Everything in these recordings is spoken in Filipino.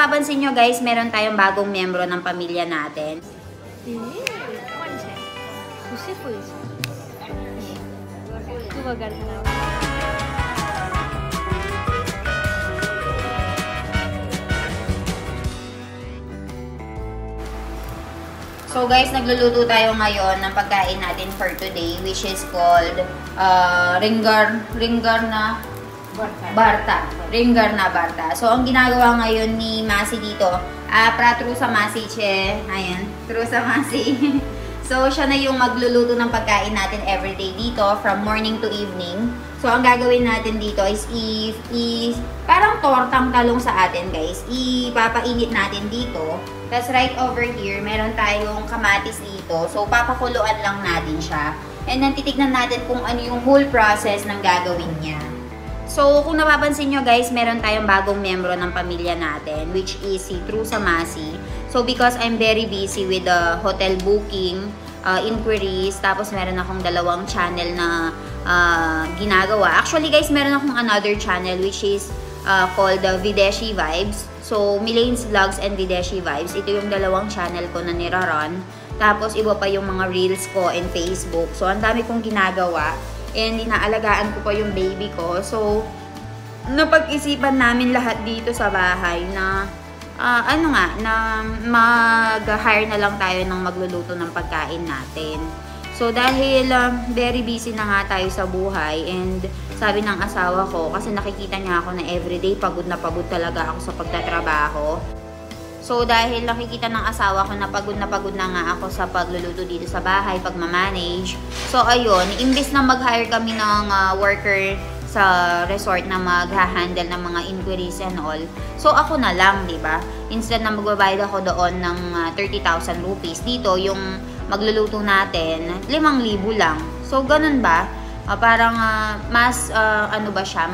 napapansin nyo guys, meron tayong bagong miyembro ng pamilya natin. So guys, nagluluto tayo ngayon ng pagkain natin for today, which is called ringgar na barta. Ringgar na barta. So ang ginagawa ngayon ni Masi dito, trusa Masi che. Ayan, trusa Masi. So siya na yung magluluto ng pagkain natin everyday dito from morning to evening. So ang gagawin natin dito is parang tortang talong sa atin guys. Ipapainit natin dito. Tapos right over here, meron tayong kamatis dito. So, papakuluan lang natin siya. And then, titignan natin kung ano yung whole process ng gagawin niya. So, kung napapansin nyo guys, meron tayong bagong miyembro ng pamilya natin, which is si Trusa Masi. So, because I'm very busy with the hotel booking, inquiries, tapos meron akong dalawang channel na ginagawa. Actually guys, meron akong another channel which is called Videshi Vibes. So, Milane's Vlogs and Videshi Vibes. Ito yung dalawang channel ko na niraron. Tapos, iba pa yung mga reels ko and Facebook. So, ang dami kong ginagawa. And, inaalagaan ko pa yung baby ko. So, napag-isipan namin lahat dito sa bahay na, na mag-hire na lang tayo ng magluluto ng pagkain natin. So, dahil very busy na nga tayo sa buhay and sabi ng asawa ko, kasi nakikita niya ako na everyday pagod na pagod talaga ako sa pagtatrabaho. So, dahil nakikita ng asawa ko na pagod na nga ako sa pagluluto dito sa bahay, pagmamanage. So, ayun, imbes na mag-hire kami ng worker sa resort na mag-handle ng mga inquiries and all. So, ako na lang, di ba? Instead na magbabayad ako doon ng 30,000 rupees, dito yung magluluto natin, 5,000 lang. So, ganun ba? Parang mas, ano ba siya?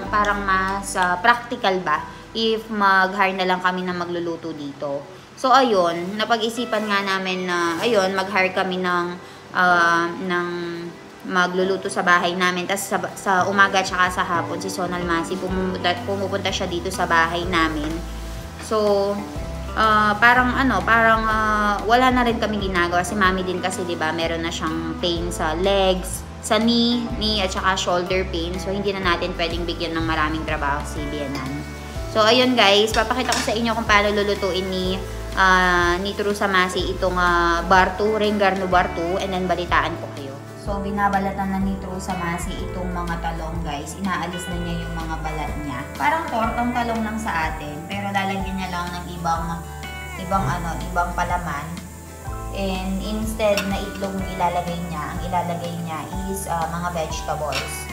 Parang mas practical ba? If mag-hire na lang kami na magluluto dito. So, ayun, napag-isipan nga namin na, ayun, mag-hire kami ng magluluto sa bahay namin. Tapos sa umaga tsaka sa hapon, si Sonal Masi, pumupunta siya dito sa bahay namin. So, parang wala na rin kami ginagawa. Si Mami din kasi, 'di ba, meron na siyang pain sa legs, sa knee at saka shoulder pain. So, hindi na natin pwedeng bigyan ng maraming trabaho si Bianan. So, ayun guys, papakita ko sa inyo kung paano lulutuin ni Trusa Masi itong bartu, ringgar no bartu, and then balitaan ko kayo. So, binabalatan na ni Trusa Masi itong mga talong guys. Inaalis na niya yung mga balat niya. Parang tortang talong lang sa atin, pero lalagyan niya lang ng ibang palaman. And instead na itlog ang ilalagay niya is mga vegetables.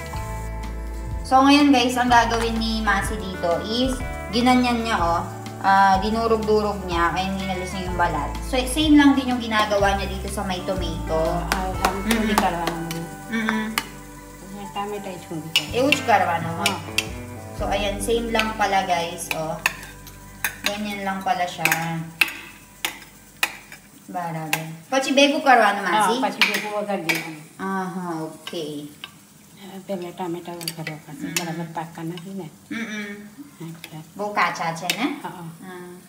So, ngayon guys, ang gagawin ni Masi dito is ginanyan niya, dinurog-durog niya, kaya ninalis niya yung balat. So, same lang din yung ginagawa niya dito sa may tomato. So, ayan, same lang pala guys, ganyan lang pala siya. Barabe. Pachi bego karwano Masi? pachi bego agar din. Aha, okay. Pele tomato karo kasi barabar pakkan na hin eh. Buka chacha na? Oo.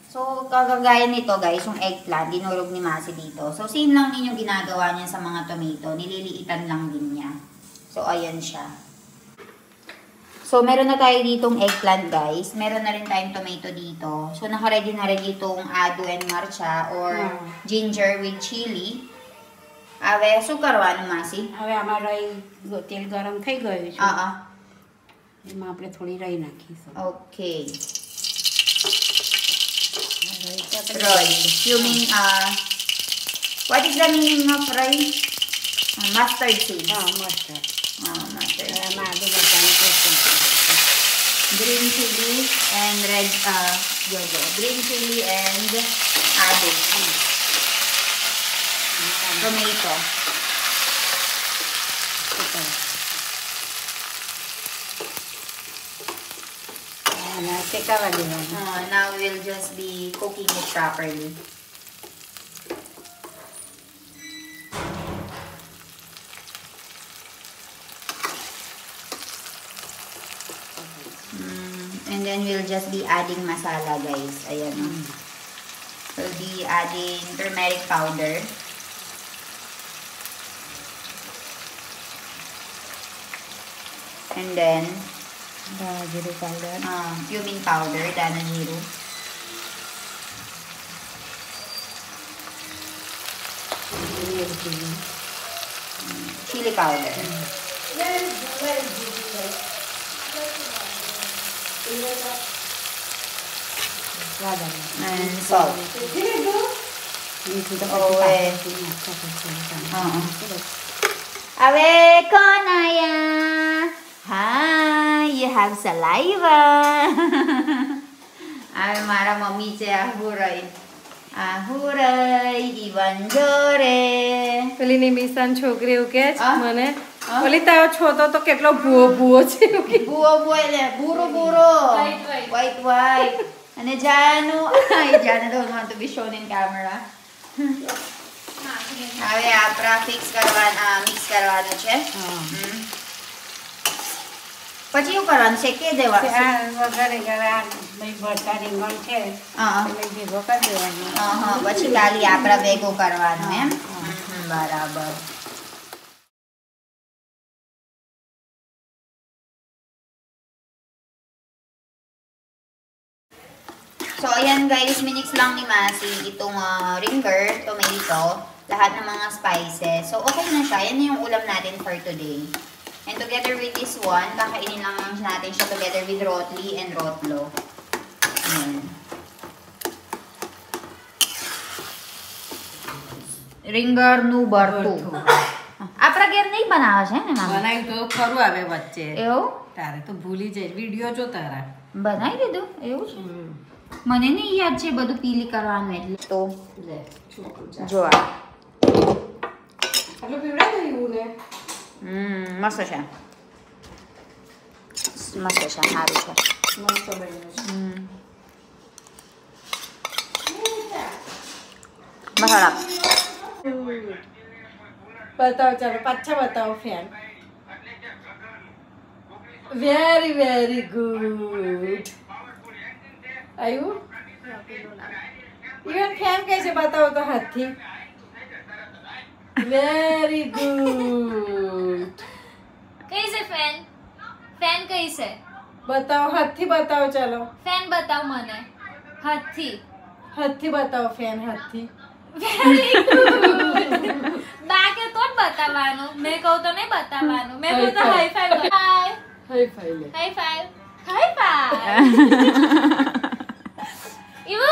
So, kagagaya nito guys, yung eggplant, dinurog ni Masi dito. So, same lang din yung ginagawa niya sa mga tomato. Nililiitan lang din niya. So, ayan siya. So, meron na tayo ditong eggplant guys. Meron na rin tayong tomato dito. So, nakaready na rin itong ado and marcha or ginger with chili. Awe, sukar ano Masi? Awe, हमारा तेल गरम થઈ ગયો છે. એમાં આપણે થોડી રાઈ નાખીશું. Okay. Roy. You mean, what is the meaning of Roy? Mustard seeds. Mustard. Mustard. Mustard. Green chili and red, green chili and ado. Tomato. Now we'll just be cooking it properly. And then then we'll just be adding masala, guys. Ayan. We'll be adding turmeric powder. And then, Danajiro powder. cumin powder, danajiro. Chili powder. And salt. Awe ko naya. Hi, you have saliva. Awe mara mummy છે આહુરાઈ દીવાન જોરે. પેલી નિમિષાન છોકરી એવું કે છે મને ઓલી તારો છોતો તો કેટલો ભૂવો ભૂવો છે ભૂવો ભૂવો એટલે ભૂરો ભૂરો white white અને જાનુ જાને don't want to be shown in camera. હવે આપણા મિક્સ કરવાનું છે. પછી શું કરવાનું છે કે દેવા વગર ભરતા રીંગણ છે ભેગો કરી દેવાનું. પછી ખાલી આપણા ભેગો કરવાનું એમ. બરાબર. So, ayan guys, minix lang ni Masi itong ringer, tomato, lahat ng mga spices. So, okay na siya. Yan yung ulam natin for today. And together with this one, kakainin lang natin siya together with rotli and rotlo. Ayan. Ringer nu bartu. આપણા ઘેર નહીં બનાવે છે ને મામા? બનાવ્યું તો ખરું આવે વચ્ચે. એવું? તારે તો ભૂલી જાય વિડિયો જો તારા. બનાવી દીધું? એવું છે? મને નહીં યાદ છે બધું પીલી કરવાનું એટલે. તો જો આ. આટલું પીવડા થયું ને. મસ્ત છે. મસ્ત છે, સારું છે. મસ્ત બન્યું છે. મસાલા. બતાવો ચાલો પાછા બતાવો ફેન. Very very good. આવ્યું? ઇવન ફેન કઈ છે બતાવો તો હાથથી. Very good. કઈ છે ફેન? ફેન કઈ છે? બતાવો હાથથી બતાવો ચાલો. ફેન બતાવ મને. હાથથી. હાથથી બતાવો ફેન હાથથી. Very good. બા કે તો જ બતાવવાનું. મેં કહું તો નહીં બતાવવાનું. મેં કહું તો high five. High high five લે. High five. High five. ઇવો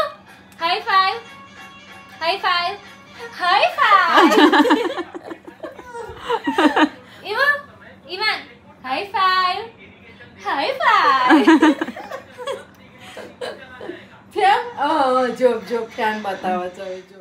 high five. High five. High five. ઇવો even high five. High five. Fan જો જો ફેન બતાવો જો જો.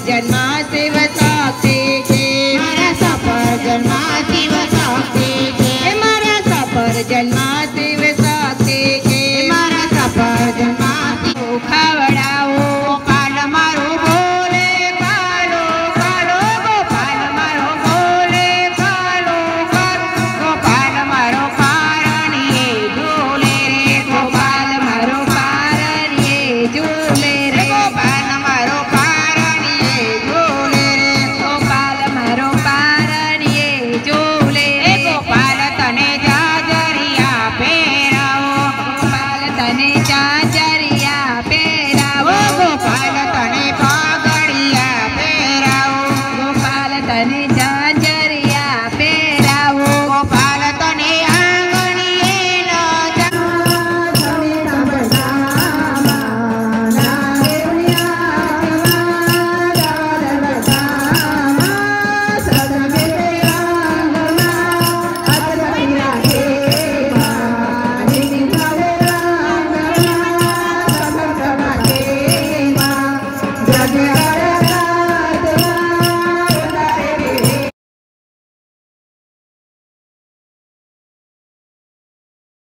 જન્મ